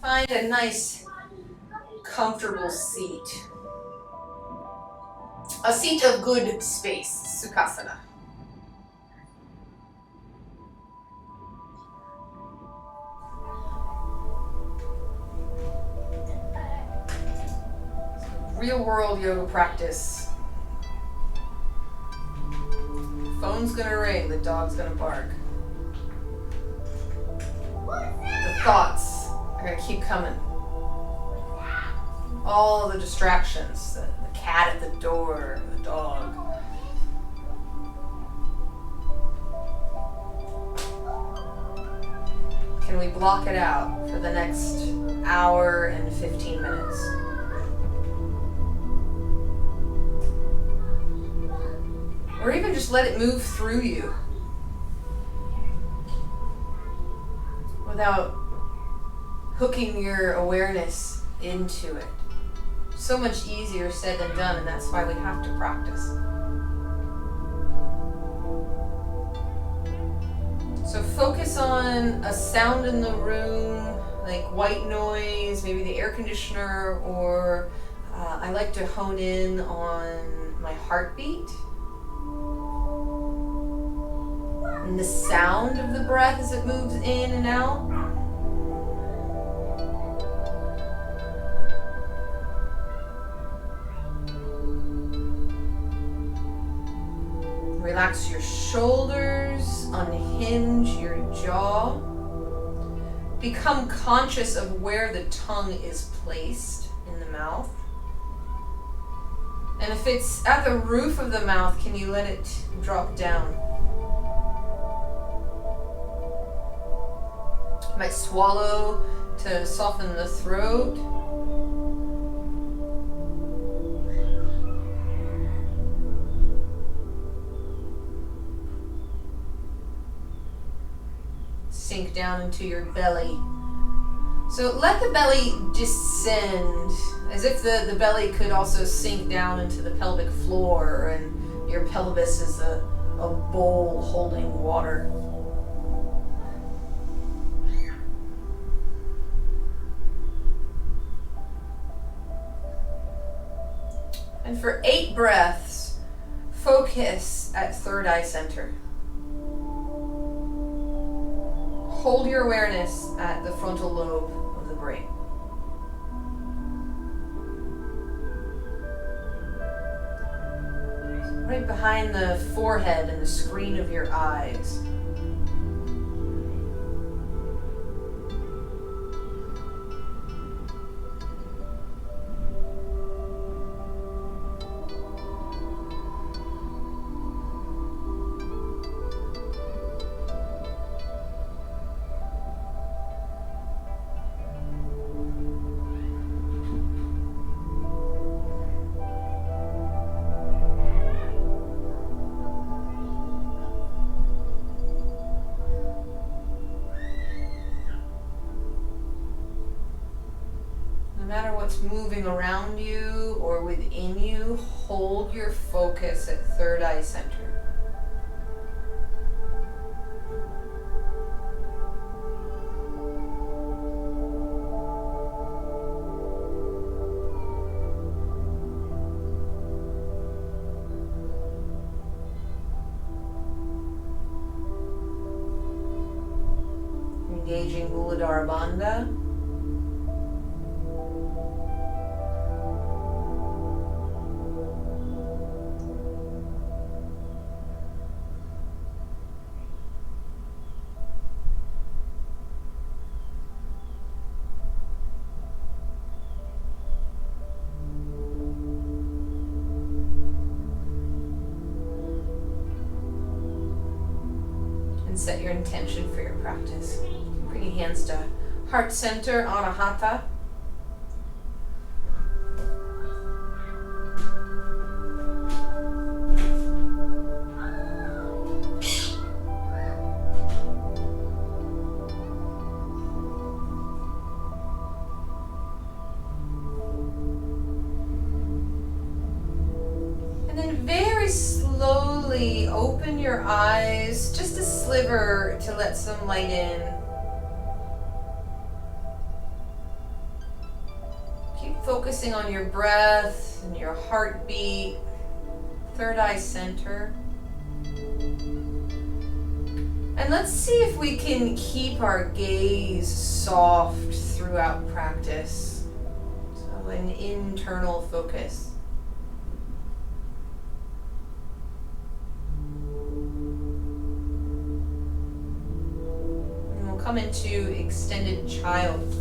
Find a nice, comfortable seat. A seat of good space, Sukhasana. Real world yoga practice. Phone's gonna ring, the dog's gonna bark. The thoughts are gonna keep coming. All the distractions, the cat at the door, the dog. Can we block it out for the next hour and 15 minutes? Or even just let it move through you without hooking your awareness into it. So much easier said than done, and that's why we have to practice. So focus on a sound in the room, like white noise, maybe the air conditioner, or I like to hone in on my heartbeat. And the sound of the breath as it moves in and out. Relax your shoulders, unhinge your jaw. Become conscious of where the tongue is placed in the mouth. And if it's at the roof of the mouth, can you let it drop down? You might swallow to soften the throat. Sink down into your belly. So let the belly descend, as if the belly could also sink down into the pelvic floor, and your pelvis is a bowl holding water. And for 8 breaths, focus at third eye center. Hold your awareness at the frontal lobe of the brain. Right behind the forehead and the screen of your eyes. Moving around you or within you, hold your focus at third eye center. Engaging Muladhara Bandha. And set your intention for your practice. Bring your hands to heart center, Anahata. And then very slowly open your eyes, just a sliver to let some light in. focusing on your breath and your heartbeat. Third eye center. And let's see if we can keep our gaze soft throughout practice. So an internal focus. And we'll come into extended child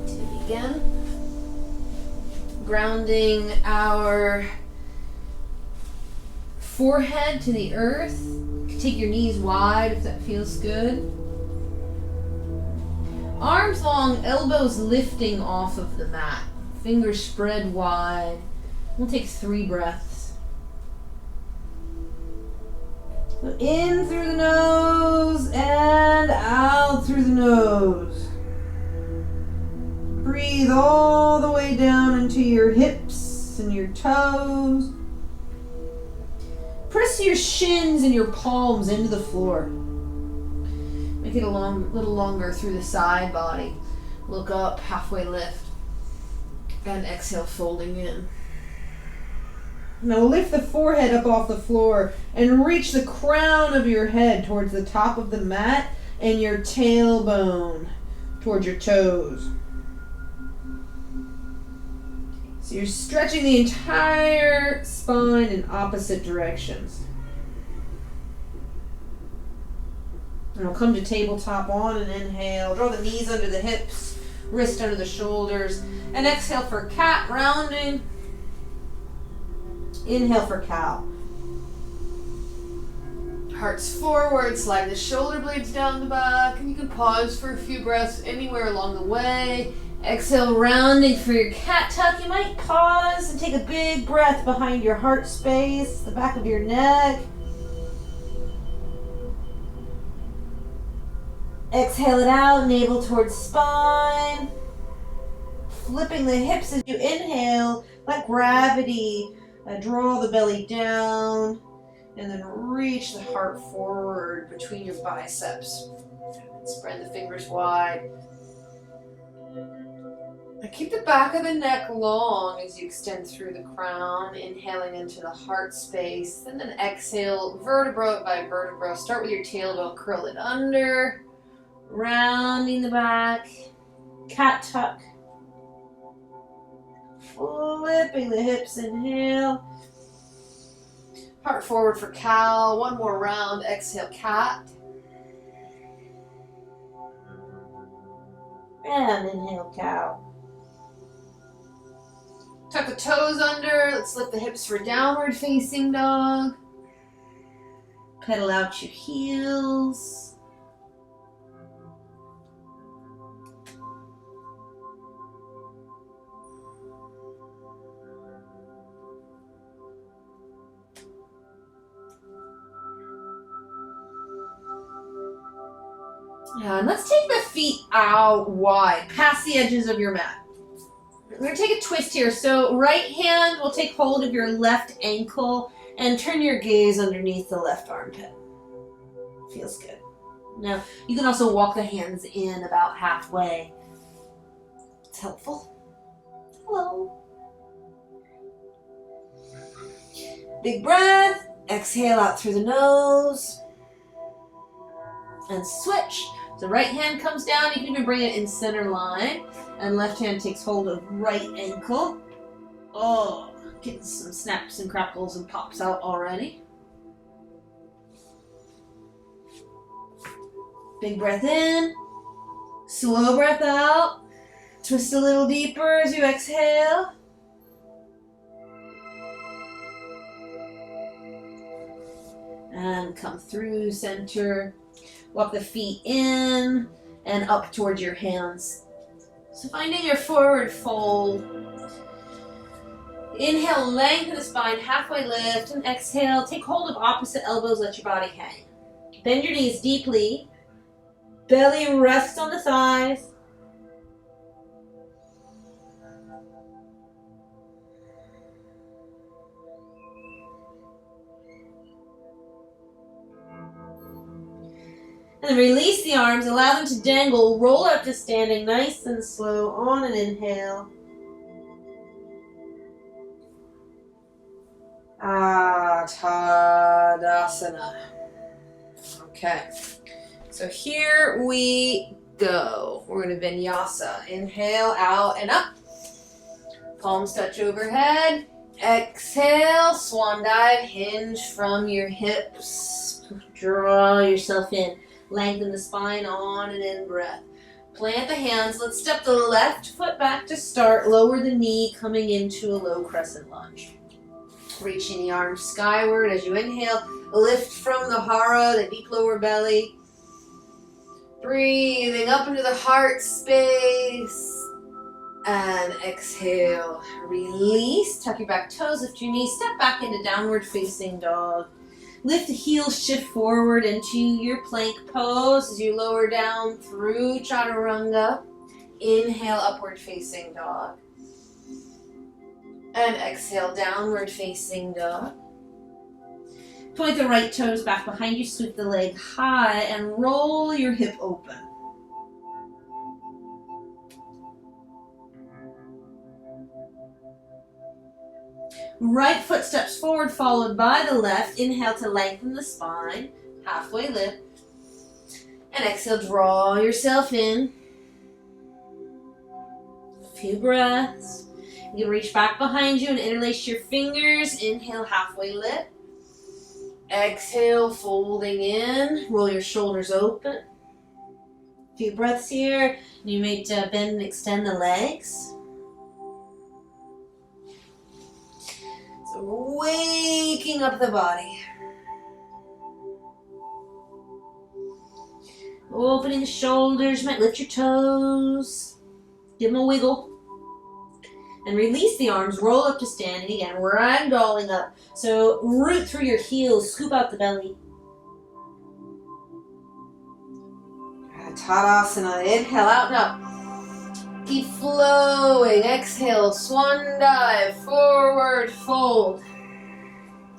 to begin. Grounding our forehead to the earth. You can take your knees wide if that feels good. Arms long, elbows lifting off of the mat. Fingers spread wide. We'll take 3 breaths. So in through the nose and out through the nose. Breathe all the way down into your hips and your toes. Press your shins and your palms into the floor. Make it a little longer through the side body. Look up, halfway lift. And exhale, folding in. Now lift the forehead up off the floor and reach the crown of your head towards the top of the mat and your tailbone towards your toes. So you're stretching the entire spine in opposite directions. And we'll come to tabletop on and inhale. Draw the knees under the hips, wrist under the shoulders. And exhale for cat, rounding. Inhale for cow. Hearts forward, slide the shoulder blades down the back. And you can pause for a few breaths anywhere along the way. Exhale, rounding for your cat tuck. You might pause and take a big breath behind your heart space, the back of your neck. Exhale it out, navel towards spine. Flipping the hips as you inhale, let gravity draw the belly down, and then reach the heart forward between your biceps. Spread the fingers wide. Keep the back of the neck long as you extend through the crown, inhaling into the heart space, and then exhale vertebra by vertebra. Start with your tailbone, curl it under, rounding the back, cat tuck, flipping the hips, inhale, heart forward for cow, one more round, exhale cat, and inhale cow. Tuck the toes under. Let's lift the hips for downward facing dog. Pedal out your heels. And let's take the feet out wide, past the edges of your mat. We're going to take a twist here. So right hand will take hold of your left ankle and turn your gaze underneath the left armpit. Feels good. Now, you can also walk the hands in about halfway. It's helpful. Hello. Big breath. Exhale out through the nose. And switch. So right hand comes down. You can even bring it in center line. And left hand takes hold of right ankle. Oh, getting some snaps and crackles and pops out already. Big breath in. Slow breath out. Twist a little deeper as you exhale. And come through center. Walk the feet in and up towards your hands. So finding your forward fold. Inhale, lengthen the spine, halfway lift, and exhale. Take hold of opposite elbows, let your body hang. Bend your knees deeply. Belly rests on the thighs. And then release the arms, allow them to dangle, roll up to standing nice and slow on an inhale. Tadasana. Okay. So here we go. We're going to vinyasa. Inhale, out and up. Palms touch overhead. Exhale, swan dive, hinge from your hips. Draw yourself in. Lengthen the spine, on and in breath. Plant the hands. Let's step the left foot back to start. Lower the knee, coming into a low crescent lunge. Reaching the arms skyward as you inhale. Lift from the hara, the deep lower belly. Breathing up into the heart space. And exhale. Release. Tuck your back toes. Lift your knees. Step back into downward facing dog. Lift the heels, shift forward into your plank pose as you lower down through chaturanga. Inhale, upward facing dog. And exhale, downward facing dog. Point the right toes back behind you, sweep the leg high, and roll your hip open. Right foot steps forward, followed by the left. Inhale to lengthen the spine, halfway lift. And exhale, draw yourself in. A few breaths. You can reach back behind you and interlace your fingers. Inhale, halfway lift. Exhale, folding in. Roll your shoulders open. A few breaths here. You may bend and extend the legs. So waking up the body. Opening the shoulders. You might lift your toes. Give them a wiggle. And release the arms, roll up to standing again, ragdolling up. So root through your heels, scoop out the belly. Tadasana, inhale out and up. Keep flowing, exhale, swan dive, forward fold.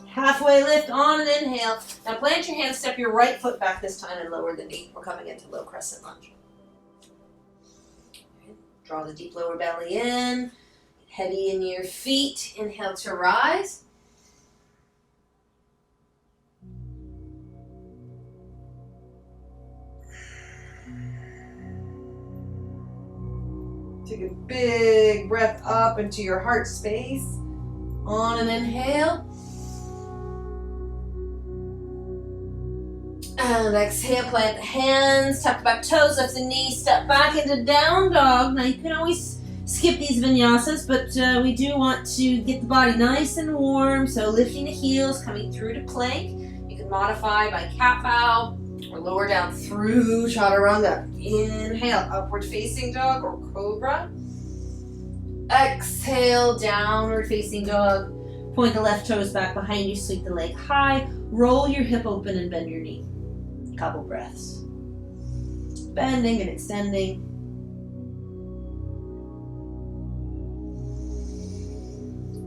Halfway lift on an inhale. Now plant your hands, step your right foot back this time and lower the knee. We're coming into low crescent lunge. Draw the deep lower belly in. Heavy in your feet. Inhale to rise. Take a big breath up into your heart space. On an inhale. And exhale, plant the hands, tuck the back toes, lift the knees, step back into down dog. Now you can always skip these vinyasas, but we do want to get the body nice and warm. So lifting the heels, coming through to plank. You can modify by cat bow or lower down through chaturanga. Inhale, upward facing dog or cobra. Exhale, downward facing dog. Point the left toes back behind you, sweep the leg high. Roll your hip open and bend your knee. Couple breaths. Bending and extending.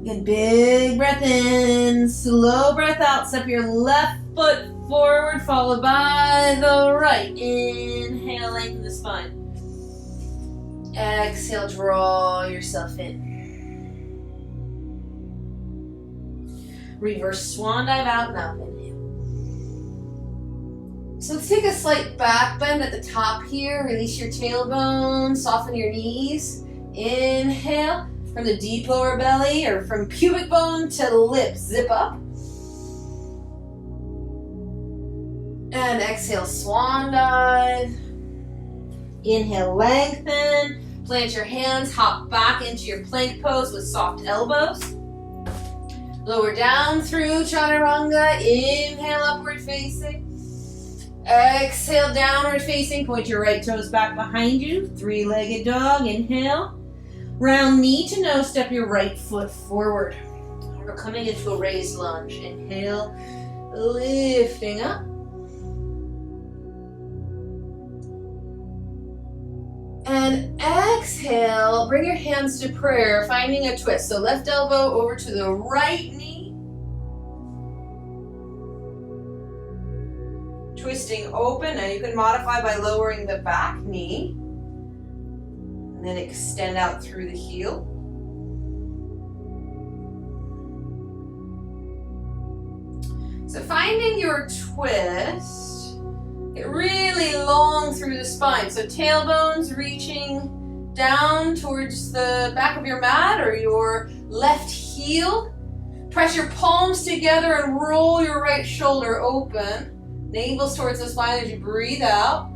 Again, big breath in, slow breath out. Step your left foot forward, followed by the right. Inhale, lengthen the spine. Exhale, draw yourself in. Reverse swan dive out and up. Inhale. So let's take a slight back bend at the top here. Release your tailbone, soften your knees. Inhale. From the deep lower belly or from pubic bone to lips, zip up. And exhale, swan dive. Inhale, lengthen. Plant your hands, hop back into your plank pose with soft elbows. Lower down through chaturanga. Inhale, upward facing. Exhale, downward facing. Point your right toes back behind you. Three-legged dog. Inhale. Round knee to nose, step your right foot forward. We're coming into a raised lunge. Inhale, lifting up. And exhale, bring your hands to prayer, finding a twist. So left elbow over to the right knee. Twisting open. Now you can modify by lowering the back knee. And then extend out through the heel. So finding your twist, get really long through the spine. So tailbones reaching down towards the back of your mat or your left heel. Press your palms together and roll your right shoulder open. Navels towards the spine as you breathe out.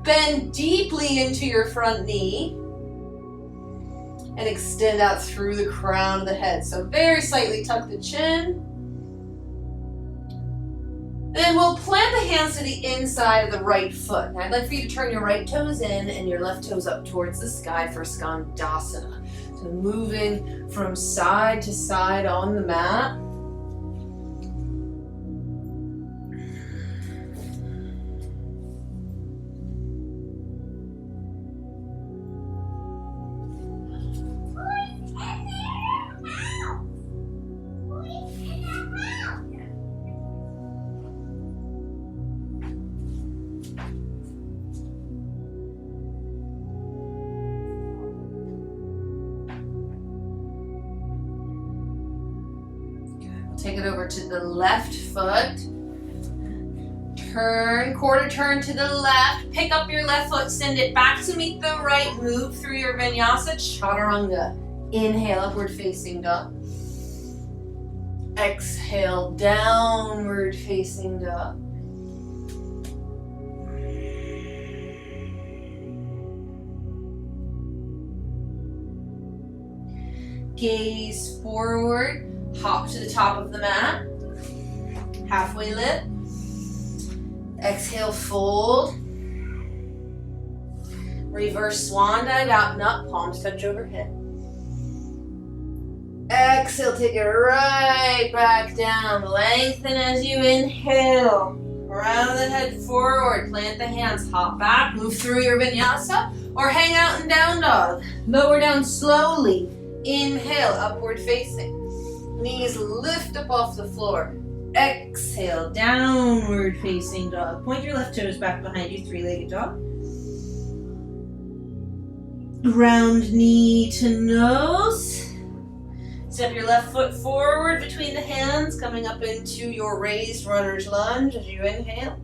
Bend deeply into your front knee. And extend out through the crown of the head. So very slightly tuck the chin. Then we'll plant the hands to the inside of the right foot. Now I'd like for you to turn your right toes in and your left toes up towards the sky for Skandasana. So moving from side to side on the mat. Take it over to the left foot. Turn, quarter turn to the left. Pick up your left foot, send it back to meet the right. Move through your vinyasa chaturanga. Inhale, upward facing dog. Exhale, downward facing dog. Gaze forward. Hop to the top of the mat. Halfway lift. Exhale, fold. Reverse swan dive, out and up, palms touch overhead. Exhale, take it right back down. Lengthen as you inhale. Round the head forward, plant the hands, hop back, move through your vinyasa, or hang out in down dog. Lower down slowly. Inhale, upward facing. Knees lift up off the floor. Exhale, downward facing dog. Point your left toes back behind you, three-legged dog. Ground knee to nose. Step your left foot forward between the hands, coming up into your raised runner's lunge as you inhale.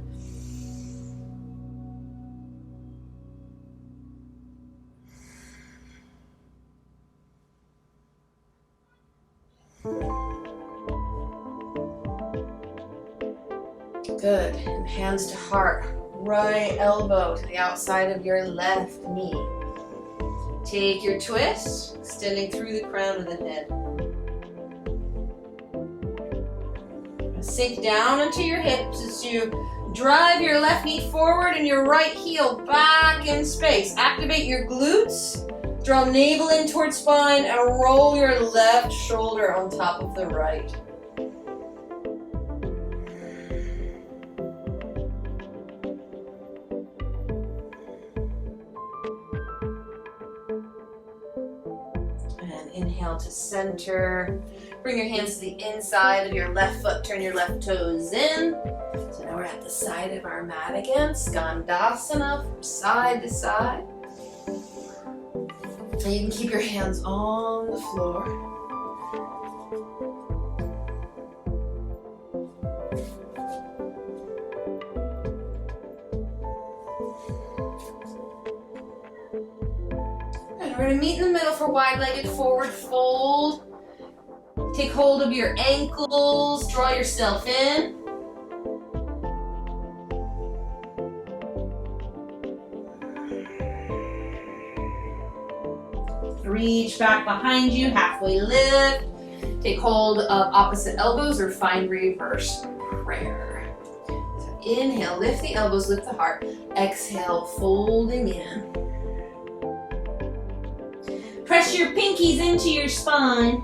Good. And hands to heart. Right elbow to the outside of your left knee. Take your twist, extending through the crown of the head. Sink down into your hips as you drive your left knee forward and your right heel back in space. Activate your glutes. Draw navel in towards spine and roll your left shoulder on top of the right. And inhale to center. Bring your hands to the inside of your left foot. Turn your left toes in. So now we're at the side of our mat again. Skandasana from side to side. And you can keep your hands on the floor. And we're going to meet in the middle for wide-legged forward fold. Take hold of your ankles, draw yourself in. Reach back behind you, halfway lift. Take hold of opposite elbows or find reverse prayer. So inhale, lift the elbows, lift the heart. Exhale, folding in. Press your pinkies into your spine.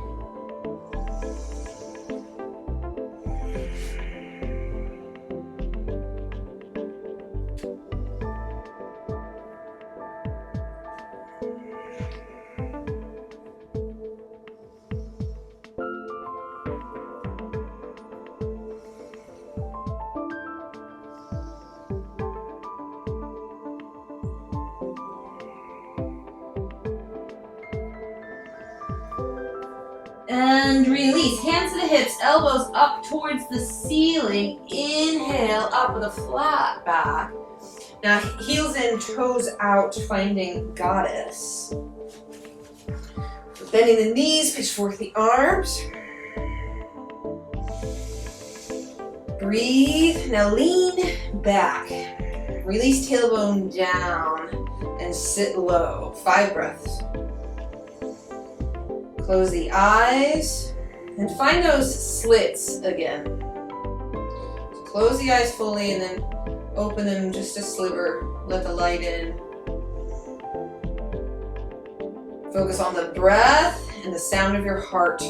And release. Hands to the hips, elbows up towards the ceiling. Inhale, up with a flat back. Now, heels in, toes out, finding goddess. Bending the knees, pitchfork the arms. Breathe. Now lean back. Release tailbone down and sit low. 5 breaths. Close the eyes and find those slits again. So close the eyes fully and then open them just a sliver. Let the light in. Focus on the breath and the sound of your heart.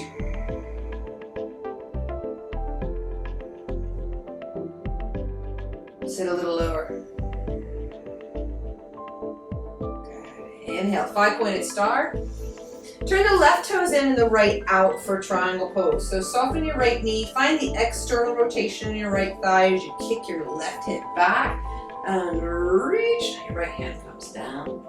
Sit a little lower. Okay. Inhale, 5-pointed star. Turn the left toes in and the right out for triangle pose. So soften your right knee. Find the external rotation in your right thigh as you kick your left hip back. And reach. Your right hand comes down.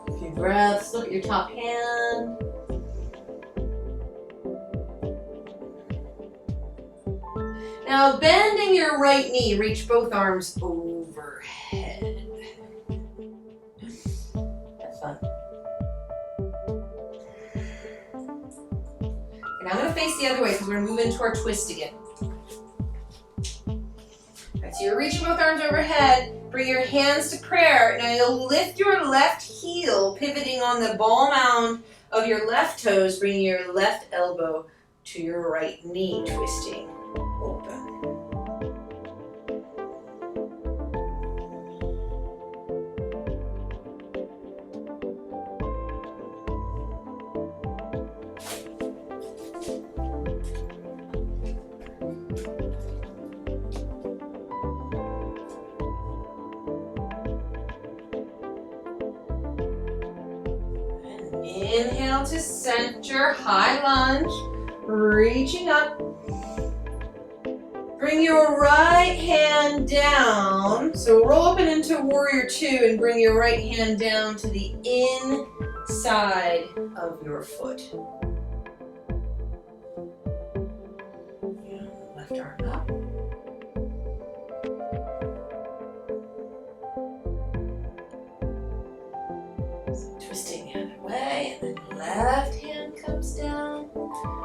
A few breaths. Look at your top hand. Now, bending your right knee, reach both arms overhead. That's fun. And now I'm going to face the other way because we're going to move into our twist again. All right, so you're reaching both arms overhead. Bring your hands to prayer. Now you'll lift your left heel, pivoting on the ball mound of your left toes, bringing your left elbow to your right knee, twisting open. Inhale to center, high lunge, reaching up. Bring your right hand down. So roll up and into warrior 2 and bring your right hand down to the inside of your foot. Left arm up. Twisting the other way, and then left hand comes down.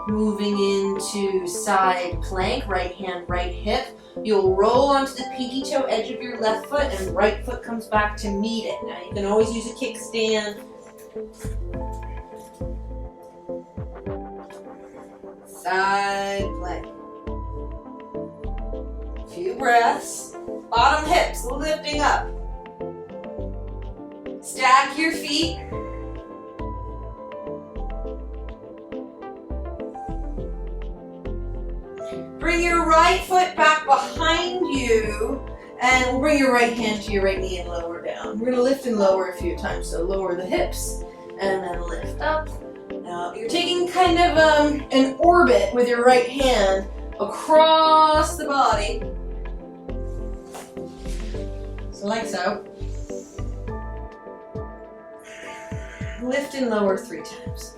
Moving into side plank, right hand, right hip. You'll roll onto the pinky toe edge of your left foot, and right foot comes back to meet it. Now you can always use a kickstand. Side plank. A few breaths. Bottom hips lifting up. Stack your feet. Bring your right foot back behind you, and we'll bring your right hand to your right knee and lower down. We're going to lift and lower a few times, so lower the hips, and then lift up. Now, you're taking kind of an orbit with your right hand across the body. So like so. Lift and lower 3 times.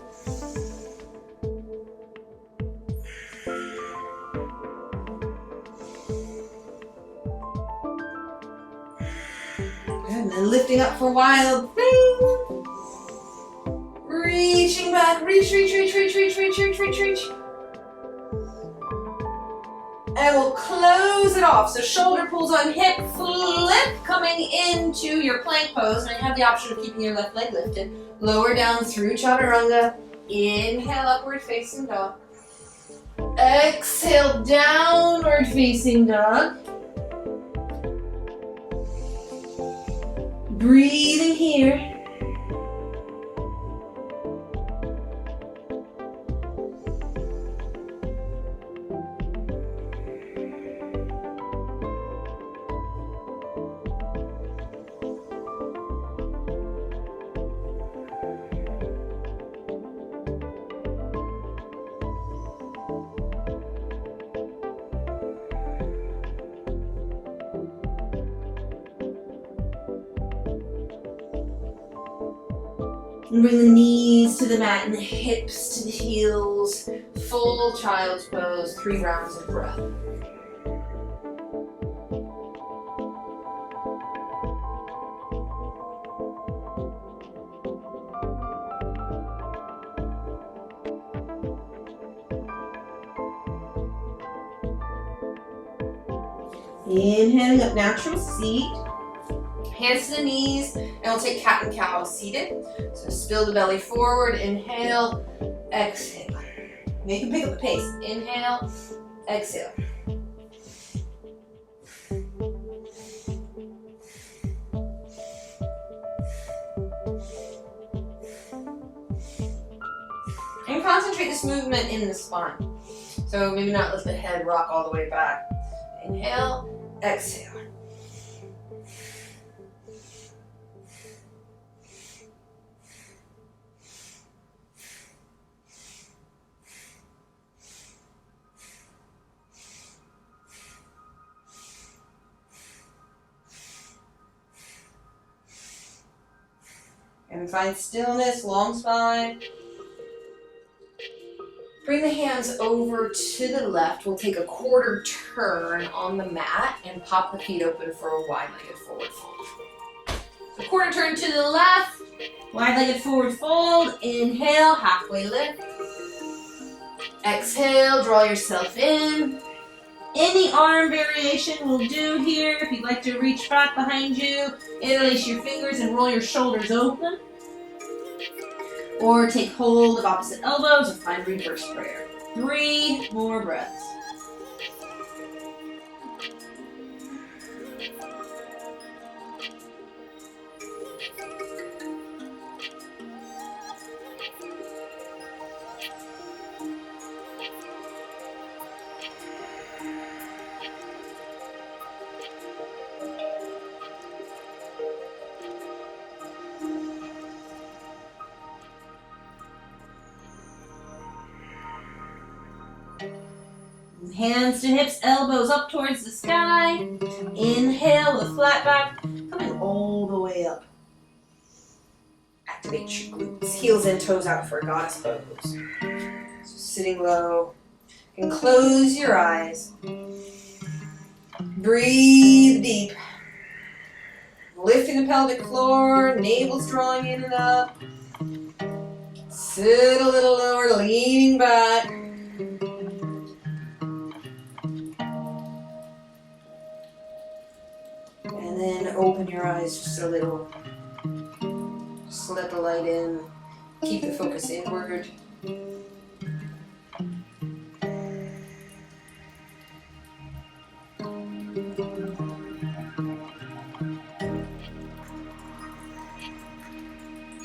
And then lifting up for wild thing. Reaching back, reach. And we'll close it off. So shoulder pulls on hip, flip, coming into your plank pose. And you have the option of keeping your left leg lifted. Lower down through chaturanga. Inhale, upward facing dog. Exhale, downward facing dog. Breathing here. And bring the knees to the mat and the hips to the heels. Full child's pose, 3 rounds of breath. Inhaling up, natural seat. Hands to the knees, and we'll take cat and cow seated. So spill the belly forward, inhale, exhale. Now you can pick up the pace. Inhale, exhale. And concentrate this movement in the spine. So maybe not let the head rock all the way back. Inhale, exhale. And find stillness, long spine. Bring the hands over to the left. We'll take a quarter turn on the mat and pop the feet open for a wide-legged forward fold. So quarter turn to the left, wide-legged forward fold. Inhale, halfway lift. Exhale, draw yourself in. Any arm variation will do here. If you'd like to reach back behind you, interlace your fingers and roll your shoulders open. Or take hold of opposite elbows and find reverse prayer. 3 more breaths. Hands to hips, elbows up towards the sky. Inhale with a flat back, coming all the way up. Activate your glutes. Heels in, toes out for a goddess pose. So sitting low. And close your eyes. Breathe deep. Lifting the pelvic floor, navel's drawing in and up. Sit a little lower, leaning back. And then open your eyes just a little. Just let the light in. Keep the focus inward.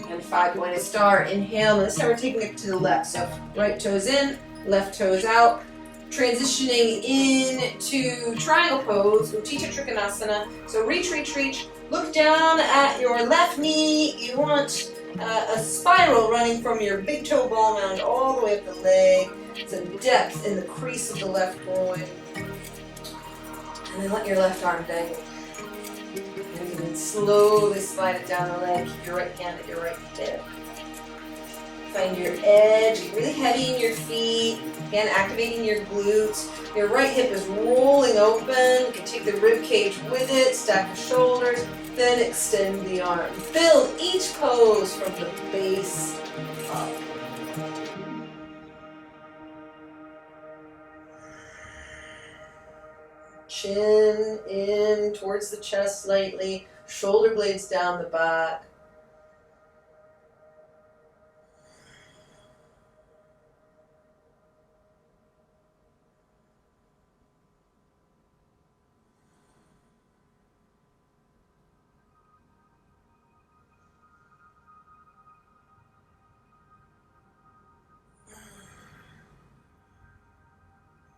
And 5-pointed star. Inhale. And this time we're taking it to the left. So right toes in, left toes out. Transitioning into triangle pose, Utthita Trikonasana. So reach, reach, reach. Look down at your left knee. You want a spiral running from your big toe ball mound all the way up the leg. Some depth in the crease of the left groin. And then let your left arm dangle. And you can slowly slide it down the leg. Keep your right hand at your right hip. Find your edge. Get really heavy in your feet. Again, activating your glutes. Your right hip is rolling open. You can take the rib cage with it. Stack the shoulders. Then extend the arms. Build each pose from the base up. Chin in towards the chest slightly. Shoulder blades down the back.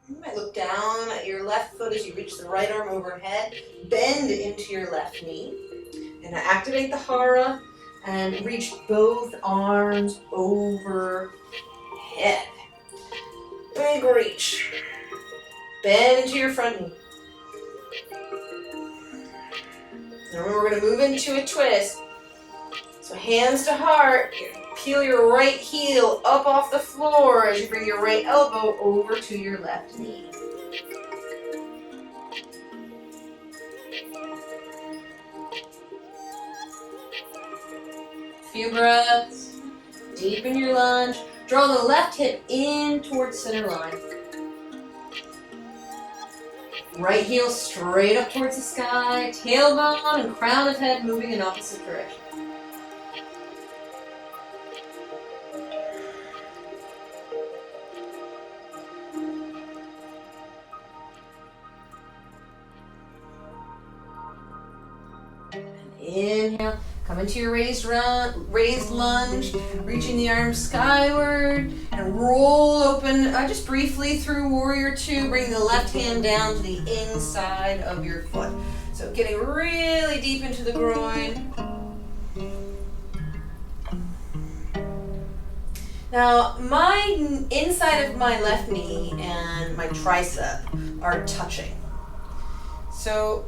You might look down at your left foot as you reach the right arm overhead. Bend into your left knee. And activate the hara and reach both arms overhead. Big reach. Bend into your front knee. And remember, we're going to move into a twist. So hands to heart, peel your right heel up off the floor as you bring your right elbow over to your left knee. Few breaths. Deepen your lunge. Draw the left hip in towards center line. Right heel straight up towards the sky. Tailbone and crown of head moving in opposite direction. Inhale, come into your raised lunge, reaching the arms skyward, and roll open just briefly through Warrior Two. Bring the left hand down to the inside of your foot. So getting really deep into the groin. Now, my inside of my left knee and my tricep are touching. So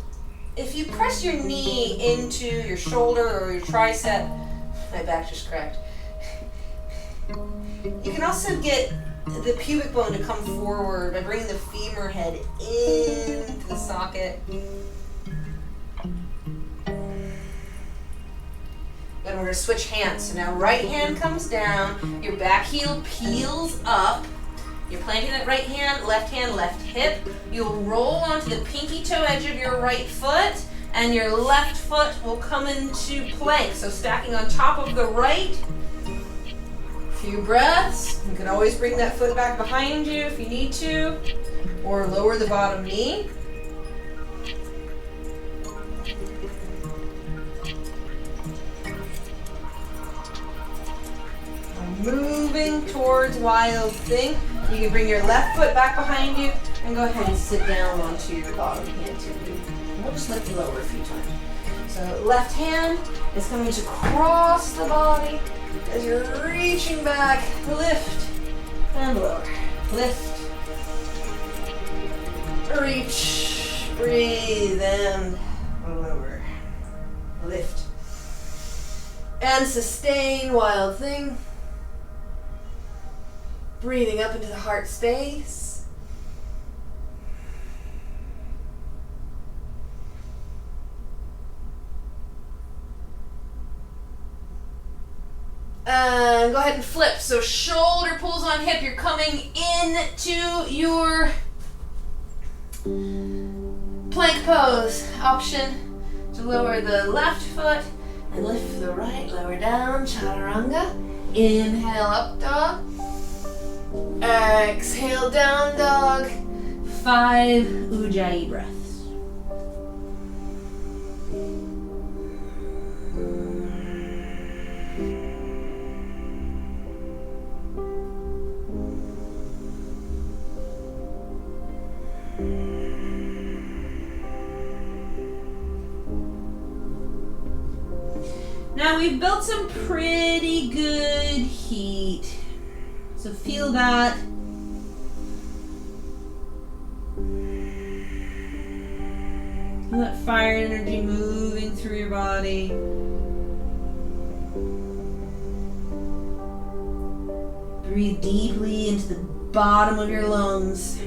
if you press your knee into your shoulder or your tricep, my back just cracked. You can also get the pubic bone to come forward by bringing the femur head into the socket. Then we're going to switch hands. So now right hand comes down, your back heel peels up. You're planting that right hand, left hip. You'll roll onto the pinky toe edge of your right foot, and your left foot will come into plank. So stacking on top of the right. Few breaths. You can always bring that foot back behind you if you need to, or lower the bottom knee. Moving towards Wild Thing. You can bring your left foot back behind you and go ahead and sit down onto your bottom hand too. We'll just lift you lower a few times. So left hand is coming to cross the body as you're reaching back. Lift and lower. Lift. Reach. Breathe and lower. Lift. And sustain Wild Thing. Breathing up into the heart space. And go ahead and flip. So shoulder pulls on hip. You're coming into your plank pose. Option to lower the left foot and lift the right. Lower down. Chaturanga. Inhale, up dog. Exhale, down dog. 5 Ujjayi breaths. Now we've built some pretty good heat. So feel that. Feel that fire energy moving through your body. Breathe deeply into the bottom of your lungs.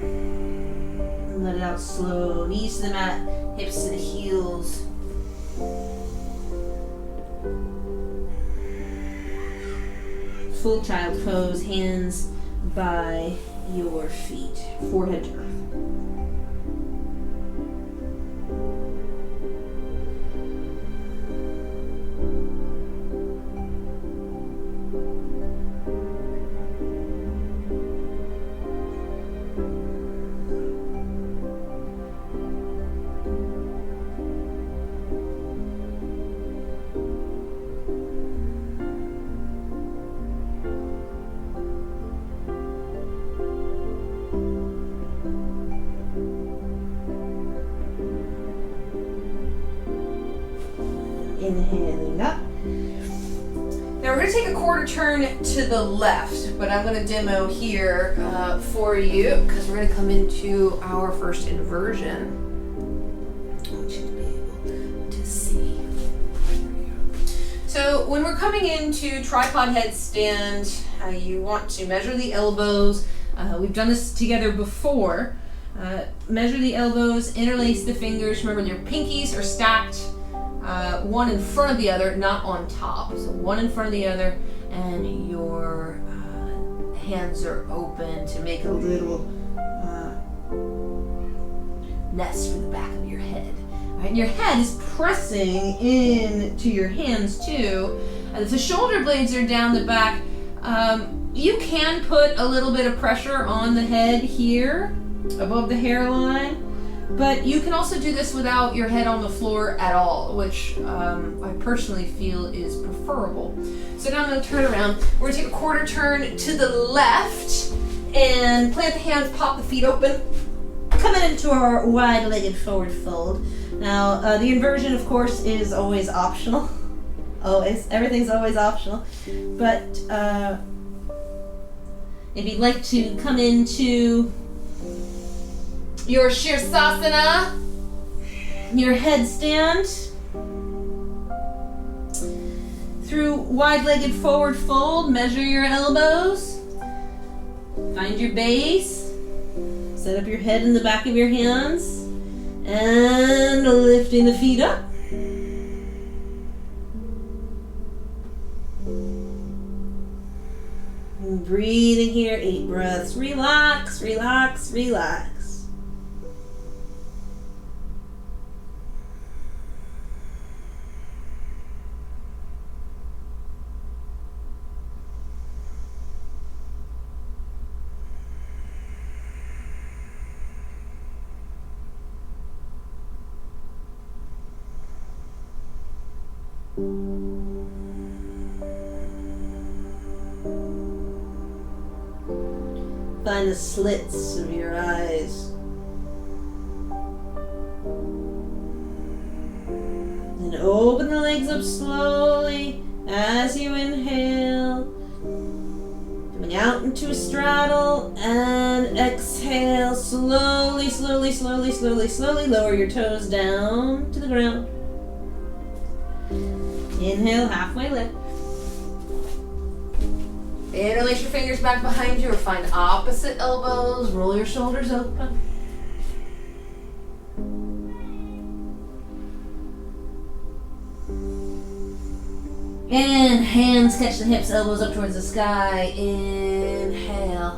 And let it out slow. Knees to the mat, hips to the heels. Full child pose, hands by your feet, forehead to earth. Inhaling up. Now we're going to take a quarter turn to the left, but I'm going to demo here for you because we're going to come into our first inversion. I want you to be able to see. So when we're coming into tripod headstand, you want to measure the elbows. We've done this together before. Measure the elbows, interlace the fingers. Remember, your pinkies are stacked one in front of the other, not on top. So one in front of the other, and your hands are open to make a little nest for the back of your head. All right, and your head is pressing into your hands too. If the shoulder blades are down the back, you can put a little bit of pressure on the head here above the hairline, but you can also do this without your head on the floor at all, which I personally feel is preferable. So now I'm going to turn around. We're going to take a quarter turn to the left and plant the hands, pop the feet open, coming into our wide-legged forward fold. Now, the inversion, of course, is always optional. Always. Everything's always optional. But if you'd like to come into your Shirsasana, your headstand, through wide-legged forward fold, measure your elbows, find your base, set up your head in the back of your hands, and lifting the feet up. And breathing here, 8 breaths. Relax, relax, relax. Find the slits of your eyes. Then open the legs up slowly as you inhale. Coming out into a straddle and exhale. Slowly, slowly, slowly, slowly, slowly lower your toes down to the ground. Inhale, halfway lift. Interlace your fingers back behind you or find opposite elbows. Roll your shoulders open. And hands catch the hips, elbows up towards the sky. Inhale.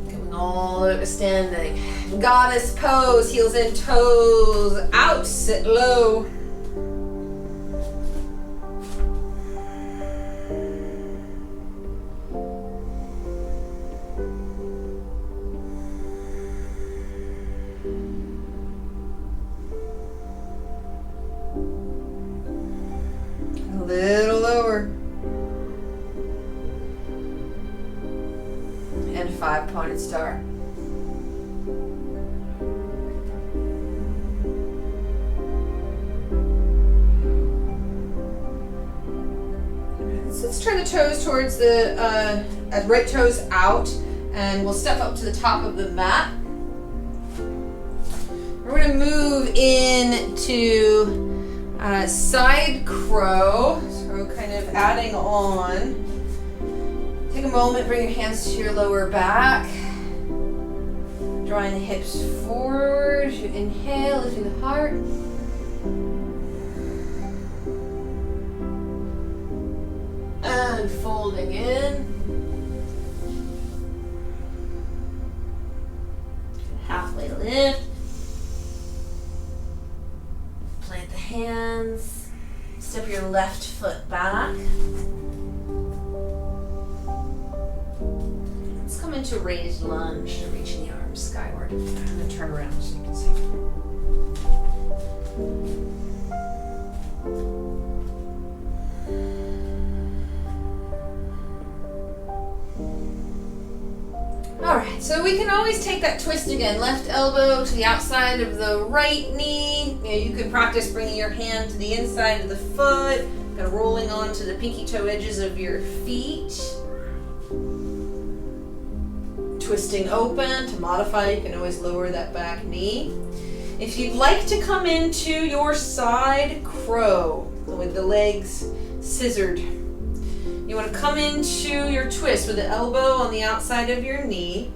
Coming all the way to standing. Goddess pose, heels in, toes out, sit low. Little lower. And 5 pointed star. So let's turn the toes towards the right toes out, and we'll step up to the top of the mat. We're going to move into side crow, so kind of adding on. Take a moment, bring your hands to your lower back. Drawing the hips forward. You inhale, lifting the heart. And folding in. Halfway lift. Plant the hands. Step your left foot back. Let's come into raised lunge, reaching the arms skyward. I'm going to turn around so you can see. Alright, so we can always take that twist again. Left elbow to the outside of the right knee. You can practice bringing your hand to the inside of the foot, kind of rolling onto the pinky toe edges of your feet. Twisting open. To modify, you can always lower that back knee. If you'd like to come into your side crow, with the legs scissored. You want to come into your twist with the elbow on the outside of your knee.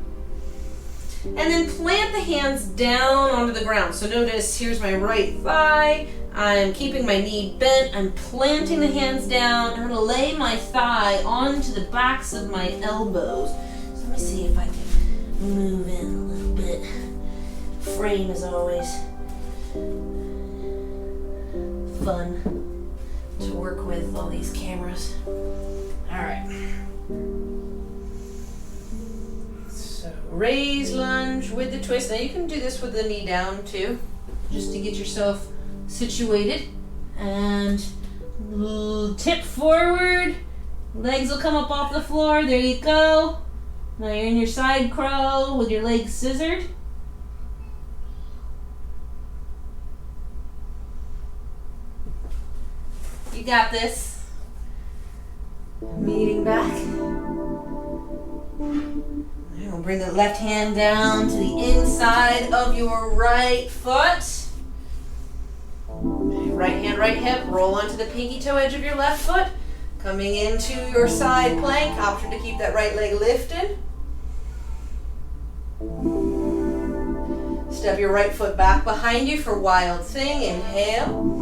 And then plant the hands down onto the ground. So notice, here's my right thigh. I'm keeping my knee bent. I'm planting the hands down. I'm going to lay my thigh onto the backs of my elbows. So let me see if I can move in a little bit. Frame is always fun to work with all these cameras. All right. So raise lunge with the twist. Now you can do this with the knee down too, just to get yourself situated. And tip forward. Legs will come up off the floor. There you go. Now you're in your side crow with your legs scissored. You got this. Meeting back. We'll bring the left hand down to the inside of your right foot. Right hand, right hip. Roll onto the pinky toe edge of your left foot. Coming into your side plank. Option to keep that right leg lifted. Step your right foot back behind you for wild thing. Inhale.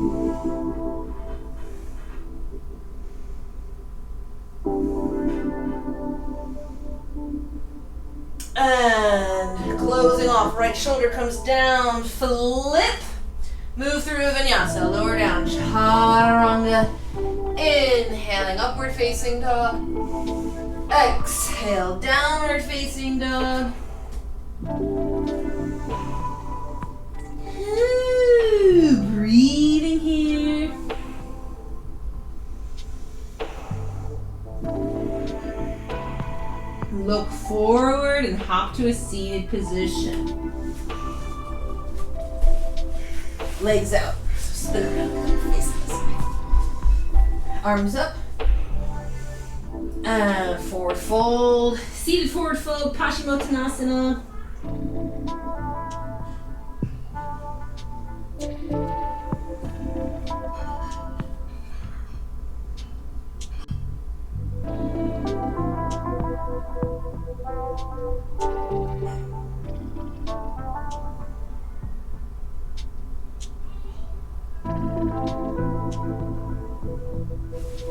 And closing off, right shoulder comes down, flip, move through a vinyasa, lower down, chaturanga, inhaling, upward facing dog, exhale, downward facing dog, breathing here. Look forward and hop to a seated position. Legs out. Spin around. Face this way. Arms up. Forward fold. Seated forward fold. Paschimottanasana.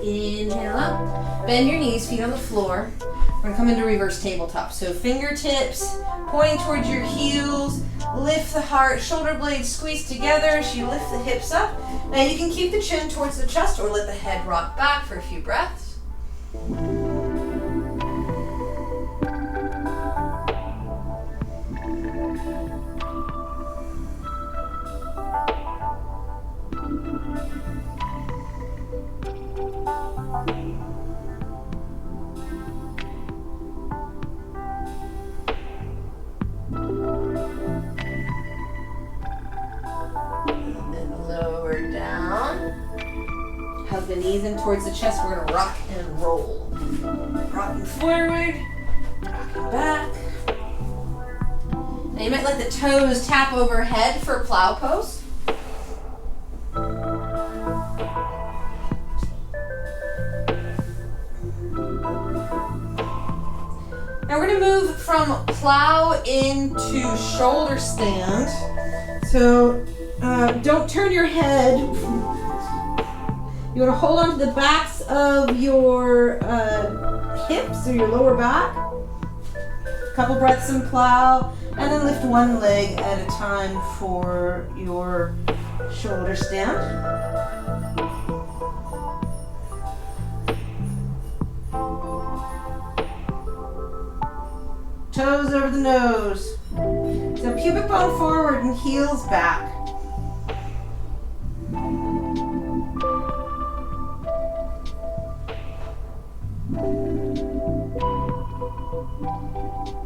Inhale up, bend your knees, feet on the floor. We're gonna come into reverse tabletop. So fingertips pointing towards your heels, lift the heart, shoulder blades squeeze together as you lift the hips up. Now you can keep the chin towards the chest or let the head rock back for a few breaths. Hug the knees in towards the chest. We're going to rock and roll. Rocking forward, rocking back. Now you might let the toes tap overhead for plow pose. Now we're going to move from plow into shoulder stand. So don't turn your head. You want to hold on to the backs of your hips or your lower back. Couple breaths in plow, and then lift one leg at a time for your shoulder stand. Toes over the nose. So pubic bone forward and heels back.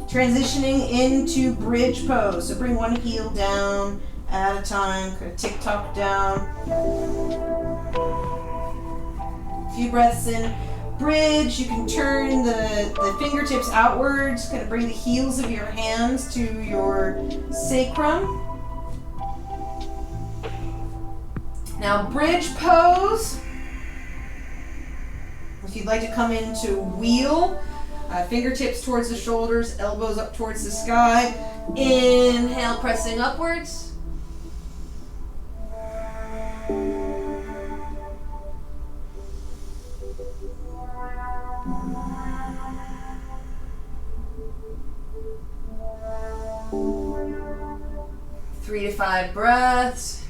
Transitioning into bridge pose. So bring one heel down at a time, kind of tick-tock down. A few breaths in. Bridge, you can turn the fingertips outwards, kind of bring the heels of your hands to your sacrum. Now bridge pose. If you'd like to come into wheel, fingertips towards the shoulders, elbows up towards the sky. Inhale, pressing upwards. 3 to 5 breaths.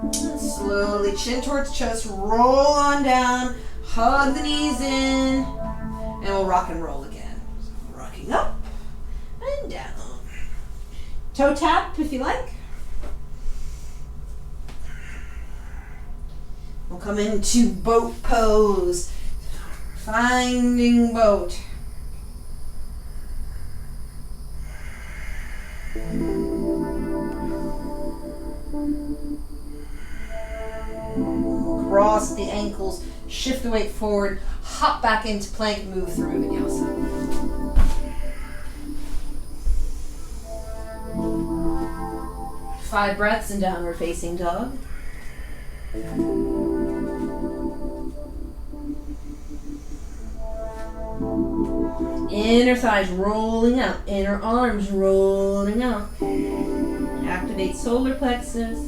And slowly chin towards chest, roll on down, hug the knees in, and we'll rock and roll again. So rocking up and down. Toe tap if you like. We'll come into boat pose. Finding boat. Cross the ankles, shift the weight forward, hop back into plank, move through vinyasa. Five breaths in downward facing dog. Inner thighs rolling out, inner arms rolling out. Activate solar plexus.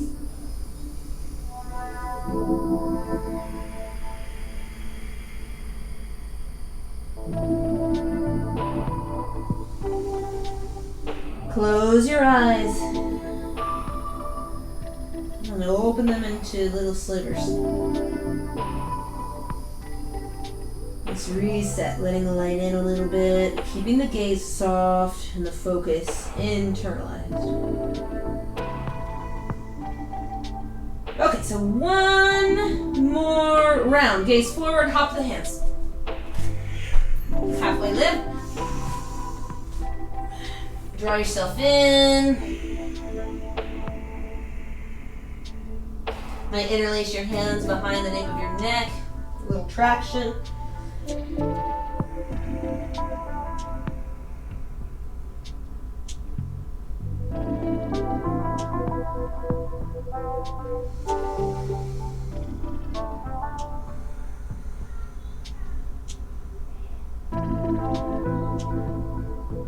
Close your eyes and open them into little slivers. Let's reset, letting the light in a little bit, keeping the gaze soft and the focus internalized. Okay, so one more round. Gaze forward, hop the hands. Halfway lift. Draw yourself in. Might interlace your hands behind the nape of your neck. A little traction.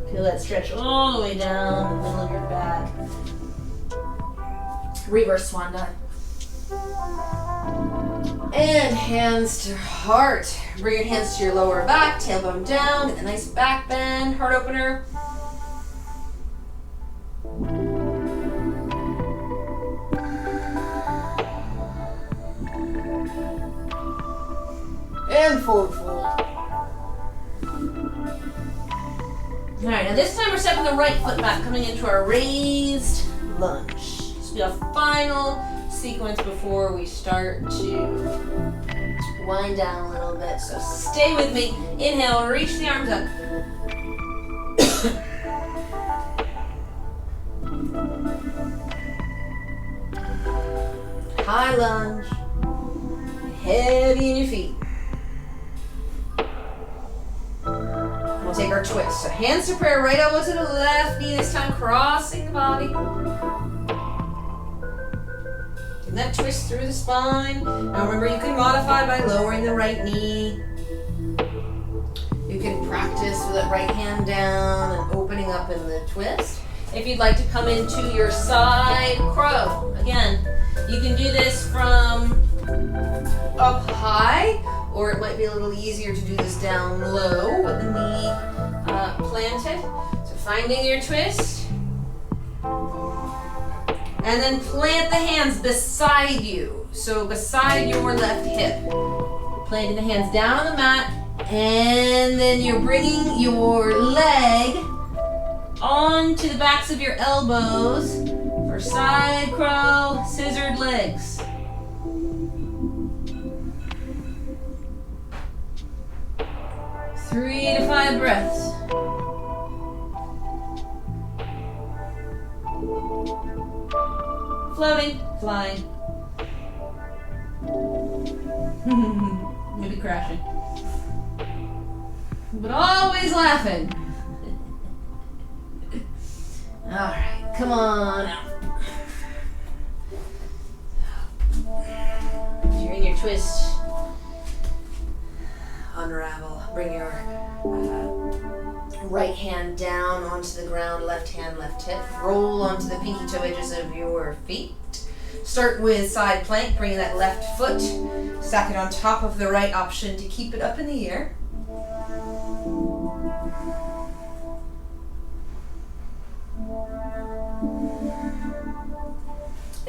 Feel that stretch all the way down the middle of your back. Reverse swan dive. And hands to heart. Bring your hands to your lower back, tailbone down, get a nice back bend, heart opener. And forward fold. Alright, now this time we're stepping the right foot back, coming into our raised lunge. This will be a final sequence before we start to wind down a little bit. So stay with me. Inhale, reach the arms up. High lunge. Heavy in your feet. We'll take our twist. So hands to prayer, right elbow to the left knee, this time crossing the body. And that twist through the spine. Now remember, you can modify by lowering the right knee. You can practice with that right hand down and opening up in the twist. If you'd like to come into your side crow, again, you can do this from up high, or it might be a little easier to do this down low with the knee planted. So finding your twist. And then plant the hands beside you. So beside your left hip. Planting the hands down on the mat. And then you're bringing your leg onto the backs of your elbows for side crow, scissored legs. Three to 5 breaths. Floating, flying. Maybe crashing. But always laughing. All right, come on out. If you're in your twist, unravel. Bring your right hand down onto the ground, left hand, left hip. Roll onto the pinky toe edges of your feet. Start with side plank, bringing that left foot. Stack it on top of the right option to keep it up in the air.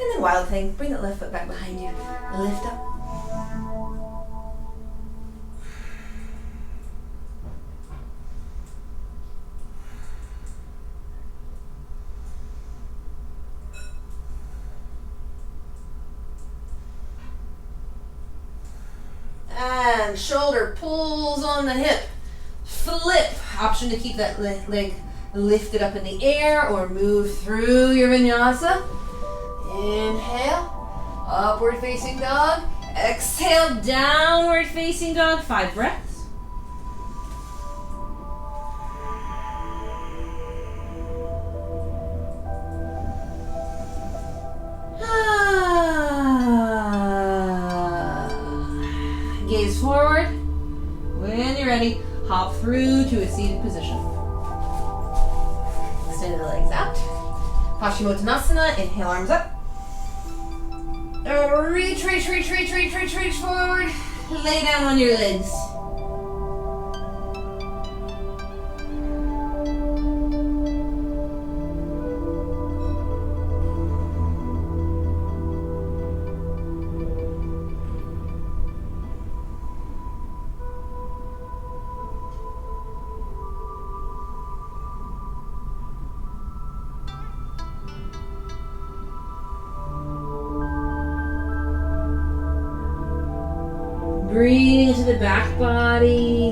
And then wild thing, bring that left foot back behind you. Lift up. And shoulder pulls on the hip. Flip. Option to keep that leg lifted up in the air or move through your vinyasa. Inhale, upward facing dog. Exhale, downward facing dog. 5 breaths. Gaze forward. When you're ready, hop through to a seated position. Extend the legs out. Paschimottanasana, inhale, arms up. Reach forward. Lay down on your legs. Breathing into the back body.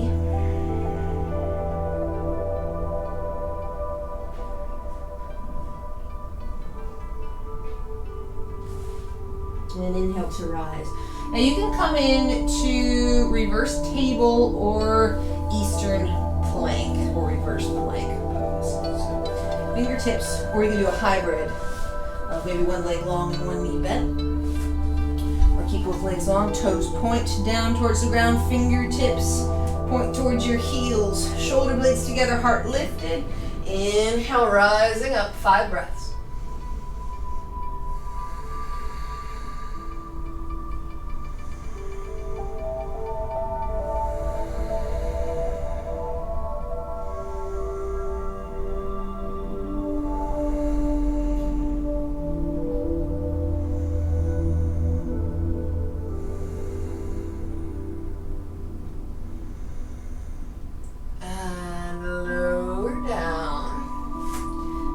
And inhale to rise. Now you can come in to reverse table or Eastern plank or reverse plank pose. So fingertips, or you can do a hybrid of maybe one leg long and one knee bent. Keep both legs long, toes point down towards the ground, fingertips point towards your heels, shoulder blades together, heart lifted. Inhale, rising up, 5 breaths.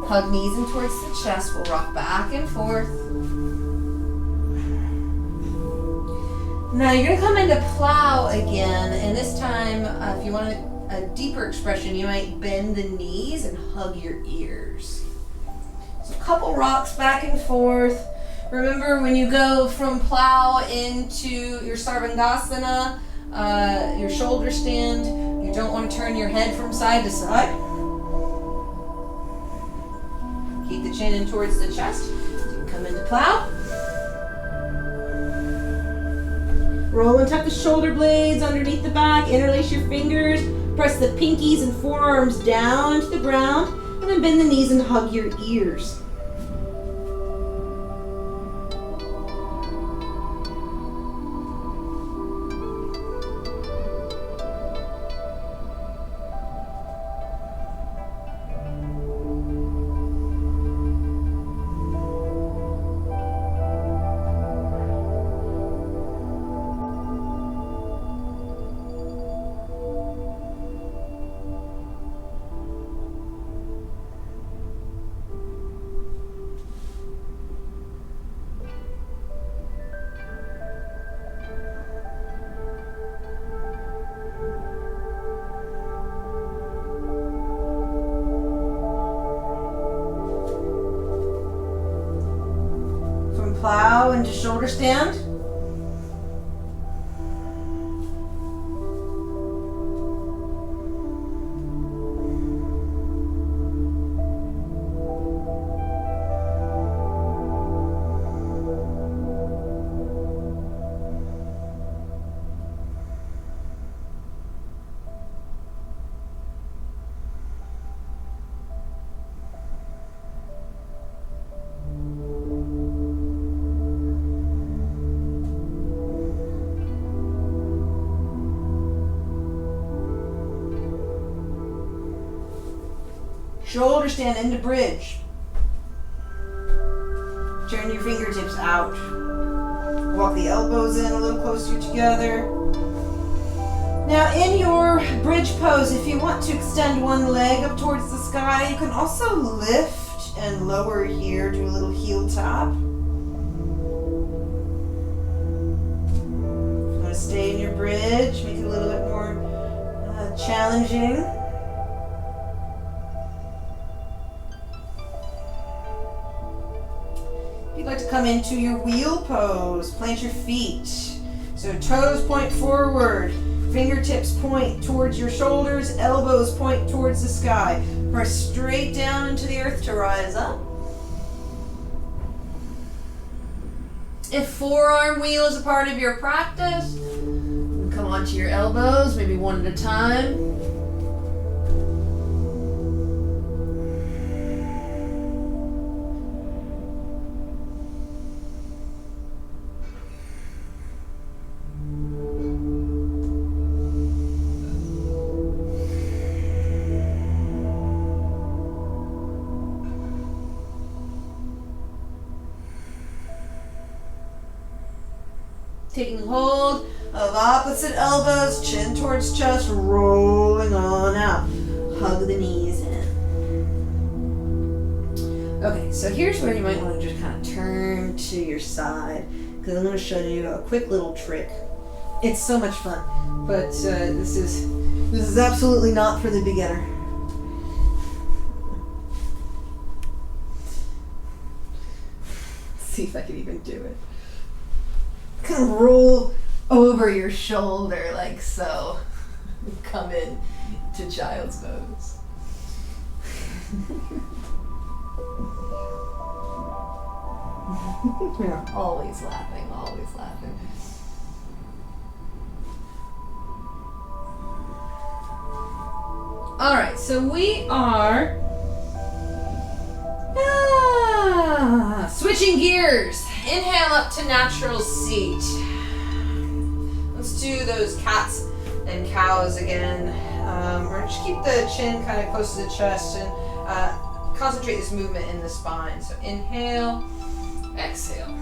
Hug knees in towards the chest. We'll rock back and forth. Now you're going to come into plow again, and this time, if you want a deeper expression, you might bend the knees and hug your ears. So a couple rocks back and forth. Remember, when you go from plow into your Sarvangasana, your shoulder stand, you don't want to turn your head from side to side. Keep the chin in towards the chest. You can come into plow. Roll and tuck the shoulder blades underneath the back. Interlace your fingers. Press the pinkies and forearms down into the ground. And then bend the knees and hug your ears. Plow into shoulder stand. Shoulder stand into bridge. Turn your fingertips out. Walk the elbows in a little closer together. Now in your bridge pose, if you want to extend one leg up towards the sky, you can also lift and lower here, do a little heel tap. If you want to stay in your bridge, make it a little bit more challenging. If you'd like to come into your wheel pose, plant your feet. So toes point forward, fingertips point towards your shoulders, elbows point towards the sky. Press straight down into the earth to rise up. If forearm wheel is a part of your practice, come onto your elbows, maybe one at a time. Taking hold of opposite elbows, chin towards chest, rolling on out. Hug the knees in. Okay, so here's where you might want to just kind of turn to your side, because I'm going to show you a quick little trick. It's so much fun, but this is absolutely not for the beginner. Let's see if I can even do it. Kind of roll over your shoulder like so. Come in to child's pose. We're always laughing, always laughing. All right, so we are switching gears. Inhale up to natural seat. Let's do those cats and cows again. Or just keep the chin kind of close to the chest and concentrate this movement in the spine. So inhale, exhale.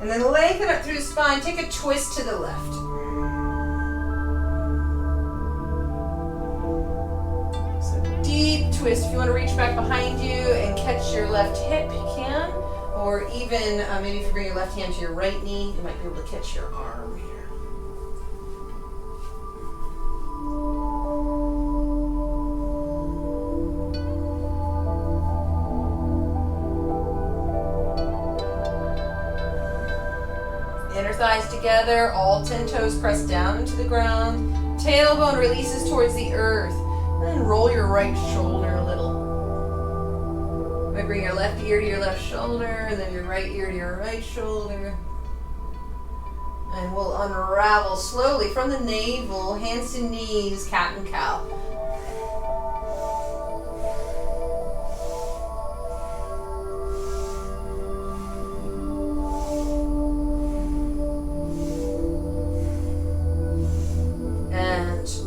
And then lengthen up through the spine. Take a twist to the left. So deep twist. If you want to reach back behind you and catch your left hip, you can. Or even maybe if you bring your left hand to your right knee, you might be able to catch your arm here. Thighs together, all 10 toes press down into the ground. Tailbone releases towards the earth. And then roll your right shoulder a little. You might bring your left ear to your left shoulder, and then your right ear to your right shoulder. And we'll unravel slowly from the navel, hands to knees, cat and cow.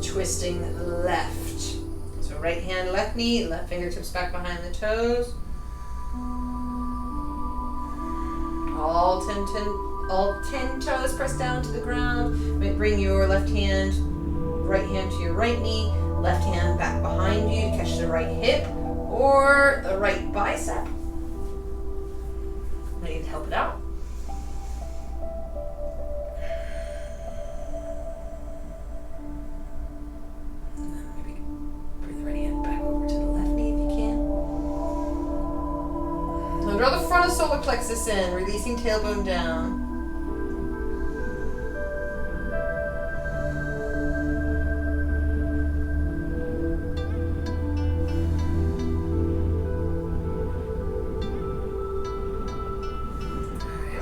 Twisting left. So right hand, left knee, left fingertips back behind the toes. All 10 toes press down to the ground. Bring your right hand to your right knee, left hand back behind you. Catch the right hip or the right bicep. I need to help it out. Draw the front of solar plexus in, releasing tailbone down.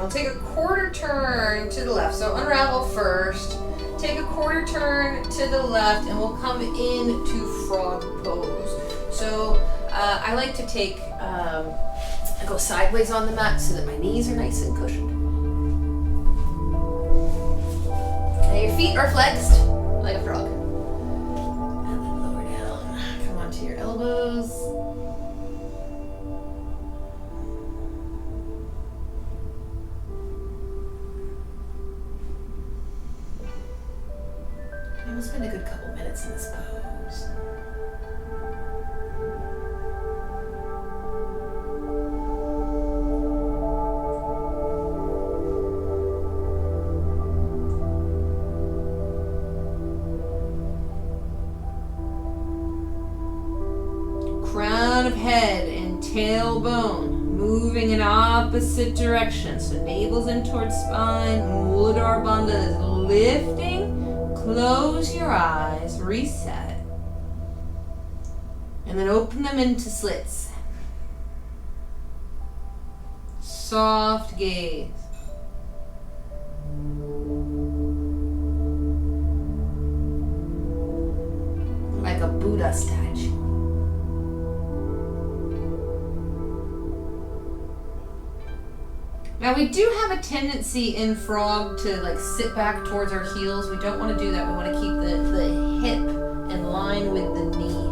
we'll take a quarter turn to the left. So unravel first. Take a quarter turn to the left, and we'll come into frog pose. So I like to take, I go sideways on the mat so that my knees are nice and cushioned. Now your feet are flexed like a frog. And then lower down. Come onto your elbows. And we'll spend a good couple minutes in this pose. Crown of head and tailbone moving in opposite directions. So navel's in towards spine. Muladhara Bandha is lifting. Close your eyes, reset, and then open them into slits. Soft gaze. Like a Buddha statue. Now we do have a tendency in frog to like sit back towards our heels. We don't want to do that. We want to keep the hip in line with the knee.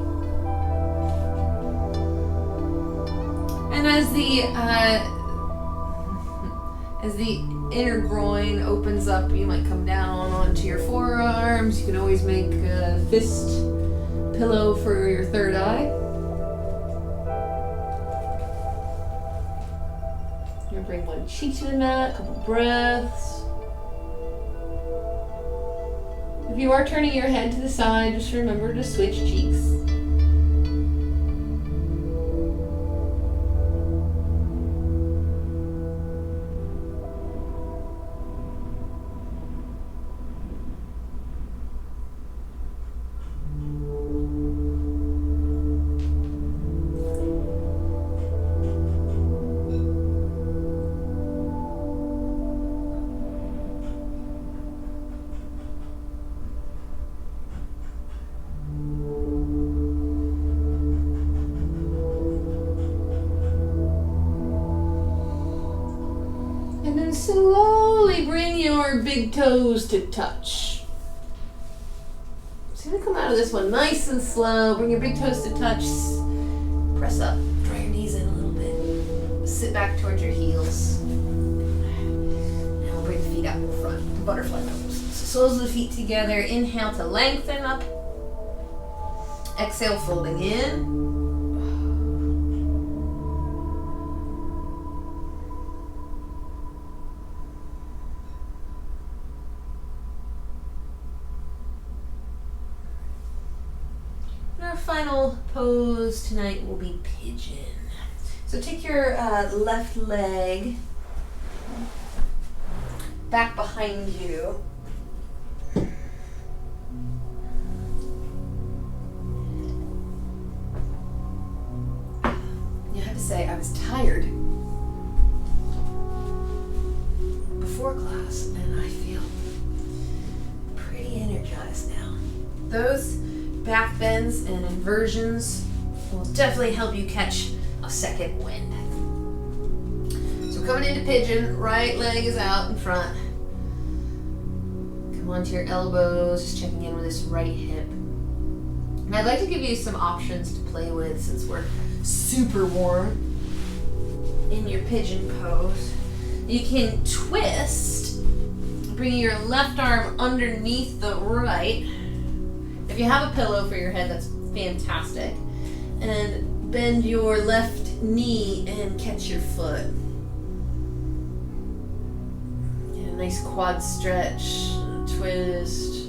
And as the inner groin opens up, you might come down onto your forearms. You can always make a fist pillow for your third eye. Bring one cheek to the mat, a couple breaths. If you are turning your head to the side, just remember to switch cheeks. Slowly bring your big toes to touch. So you're gonna come out of this one nice and slow. Bring your big toes to touch. Press up. Draw your knees in a little bit. Sit back towards your heels. Now we'll bring the feet out in front. Butterfly pose. So soles of the feet together. Inhale to lengthen up. Exhale, folding in. Our final pose tonight will be pigeon. So take your left leg back behind you. You have to say, I was tired before class and I feel pretty energized now. Those back bends and inversions will definitely help you catch a second wind. So coming into pigeon, right leg is out in front. Come onto your elbows, just checking in with this right hip. And I'd like to give you some options to play with since we're super warm in your pigeon pose. You can twist, bringing your left arm underneath the right. If you have a pillow for your head, that's fantastic. And bend your left knee and catch your foot. Get a nice quad stretch, twist.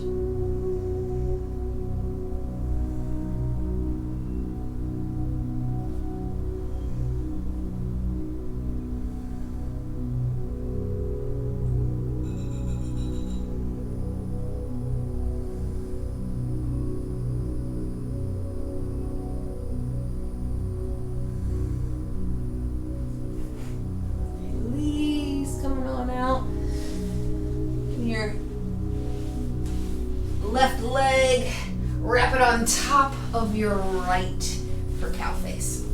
your right for cow face.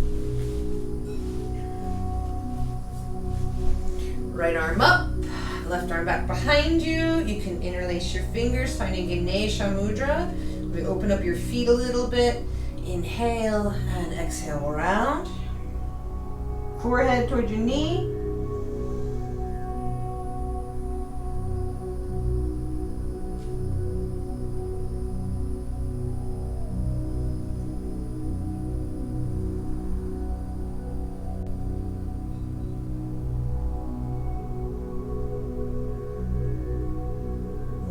Right arm up, left arm back behind you. You can interlace your fingers, finding Ganesha Mudra. We open up your feet a little bit. Inhale and exhale round. Forehead towards your knee.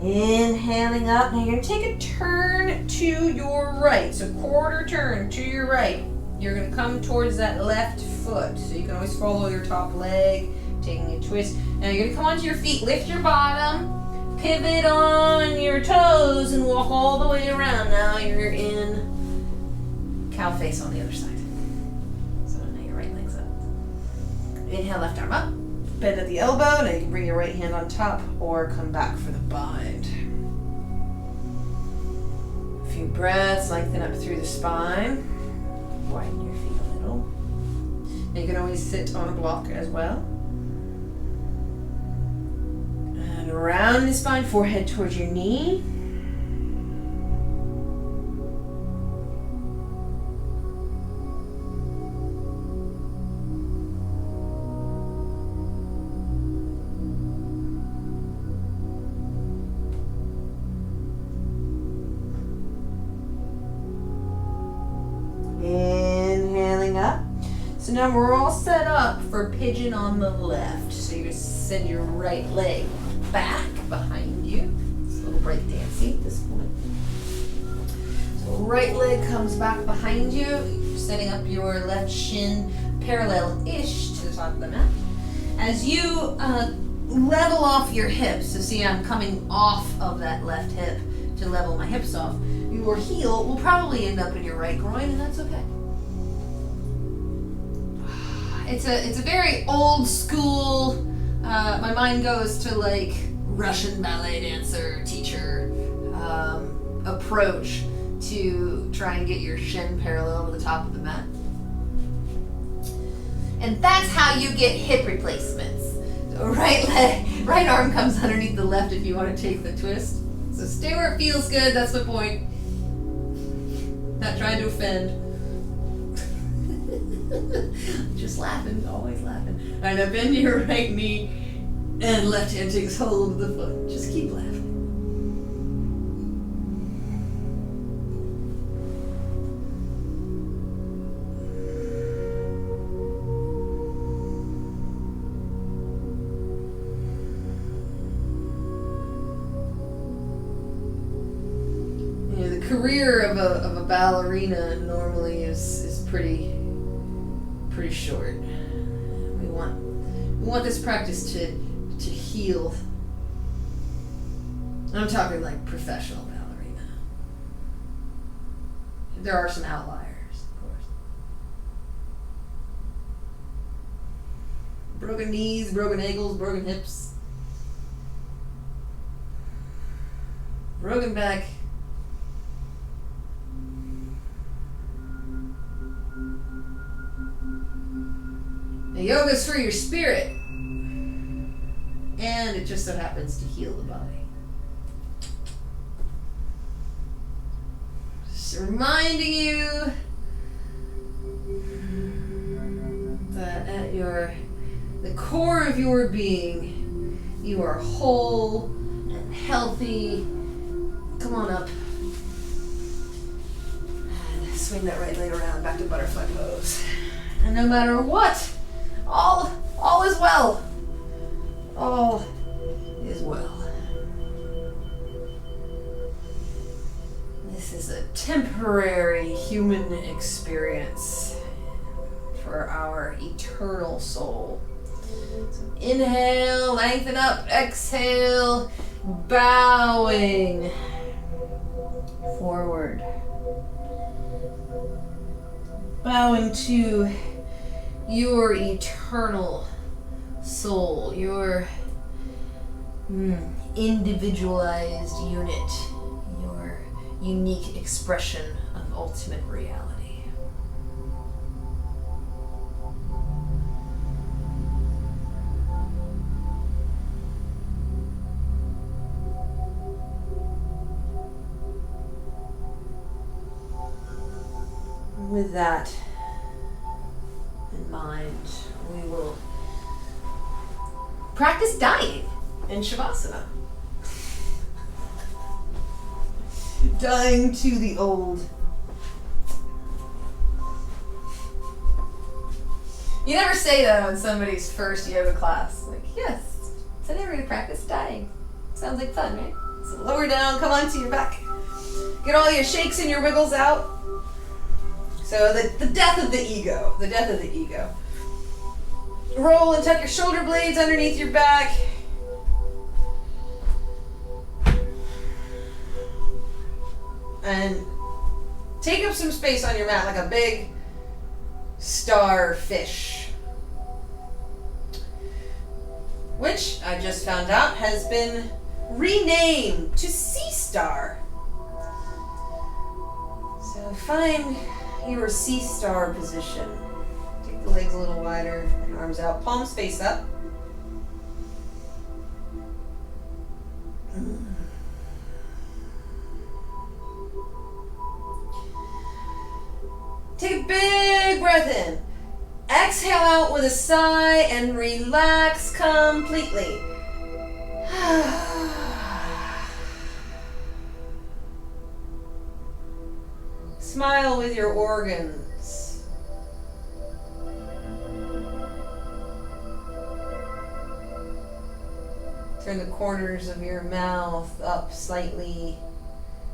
Inhaling up. Now you're going to take a turn to your right. So quarter turn to your right. You're going to come towards that left foot. So you can always follow your top leg, taking a twist. Now you're going to come onto your feet, lift your bottom, pivot on your toes, and walk all the way around. Now you're in cow face on the other side. So now your right leg's up. Inhale, left arm up. Bend at the elbow. Now you can bring your right hand on top or come back for the bind. A few breaths, lengthen up through the spine. Widen your feet a little. Now you can always sit on a block as well. And around the spine, forehead towards your knee. So now we're all set up for pigeon on the left. So you just send your right leg back behind you. It's a little break dancey at this point. So right leg comes back behind you. You're setting up your left shin parallel-ish to the top of the mat. As you level off your hips, so see I'm coming off of that left hip to level my hips off, your heel will probably end up in your right groin, and that's okay. It's a very old school, my mind goes to like Russian ballet dancer, teacher approach to try and get your shin parallel to the top of the mat. And that's how you get hip replacements. So right arm comes underneath the left if you want to take the twist. So stay where it feels good, that's the point. Not trying to offend. Just laughing, always laughing. All right, now bend your right knee and left hand takes hold of the foot. Just keep laughing. You know, the career of a ballerina normally is pretty short. We want this practice to heal. I'm talking like professional ballerina. There are some outliers, of course. Broken knees, broken ankles, broken hips, broken back. Yoga's for your spirit, and it just so happens to heal the body. Just reminding you that at the core of your being, you are whole and healthy. Come on up. And swing that right leg around, back to butterfly pose. And no matter what, all is well. All is well. This is a temporary human experience for our eternal soul. So inhale, lengthen up, exhale, bowing forward. Bowing to your eternal soul, your individualized unit, your unique expression of ultimate reality. With that in mind, we will practice dying in Shavasana. Dying to the old. You never say that on somebody's first yoga class. Like, yes, today we're going to practice dying. Sounds like fun, right? So lower down, come onto your back. Get all your shakes and your wiggles out. So the death of the ego. The death of the ego. Roll and tuck your shoulder blades underneath your back. And take up some space on your mat like a big starfish. Which, I just found out, has been renamed to Sea Star. So find your Sea Star position. Take the legs a little wider, arms out, palms face up. Take a big breath in. Exhale out with a sigh and relax completely. Smile with your organs. Turn the corners of your mouth up slightly,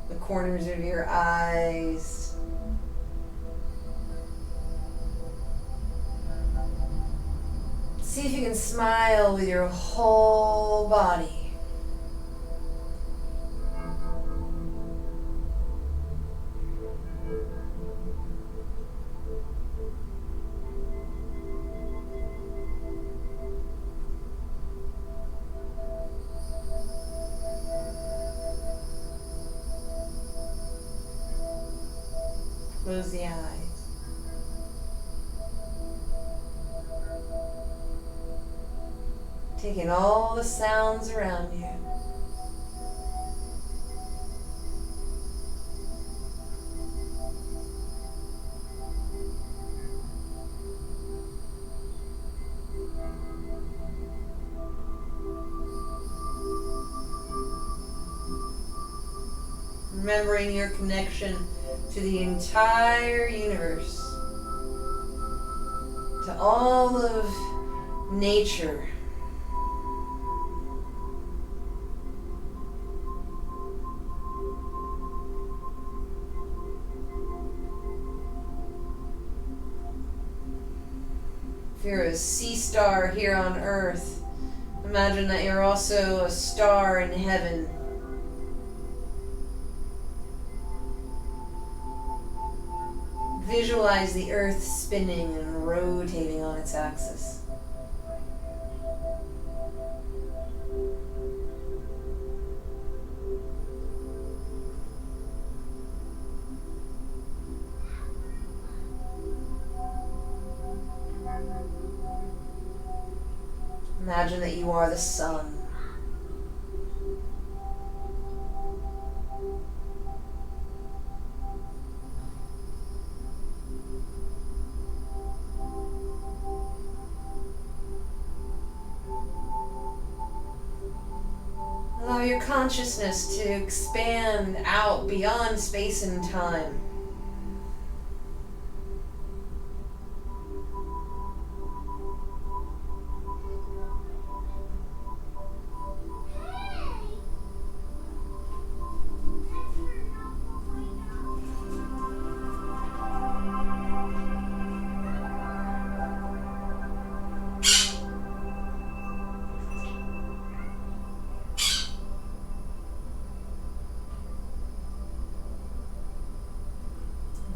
the corners of your eyes. See if you can smile with your whole body. Close the eyes. Taking all the sounds around you. Remembering your connection to the entire universe, to all of nature. If you're a sea star here on Earth, imagine that you're also a star in heaven. Visualize the Earth spinning and rotating on its axis. Imagine that you are the sun. Allow your consciousness to expand out beyond space and time.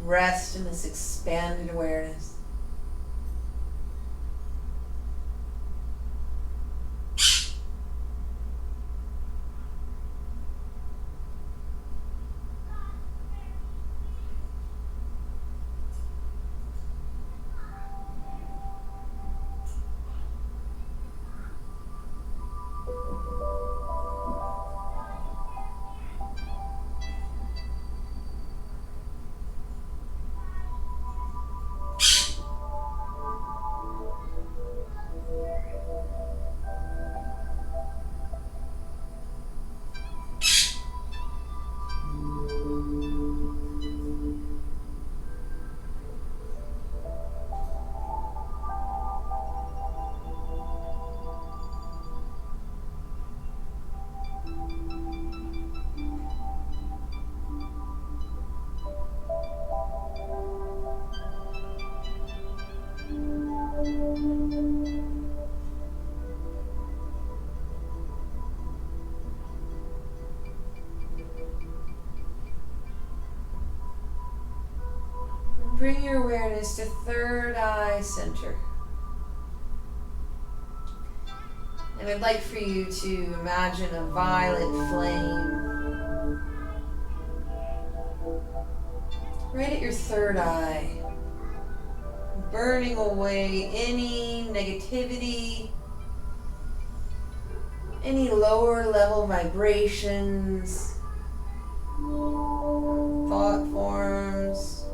Rest in this expanded awareness. Bring your awareness to third eye center. And I'd like for you to imagine a violet flame right at your third eye, burning away any negativity, any lower level vibrations, thought forms,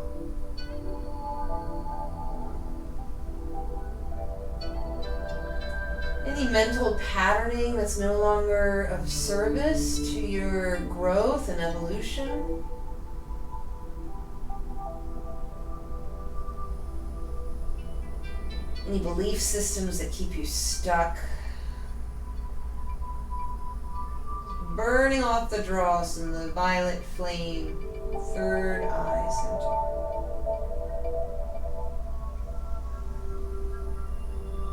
any mental patterning that's no longer of service to your growth and evolution. Any belief systems that keep you stuck. Burning off the dross in the violet flame, third eye center.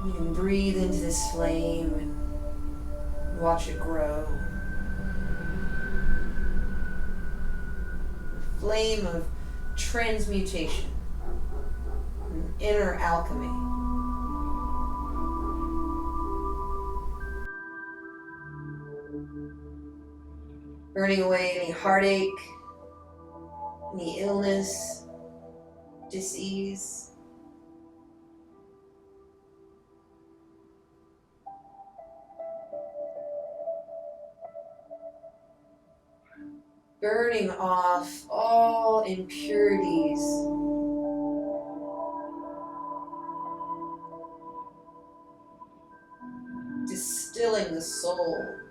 You can breathe into this flame and watch it grow. A flame of transmutation, an inner alchemy. Burning away any heartache, any illness, disease. Burning off all impurities. Distilling the soul.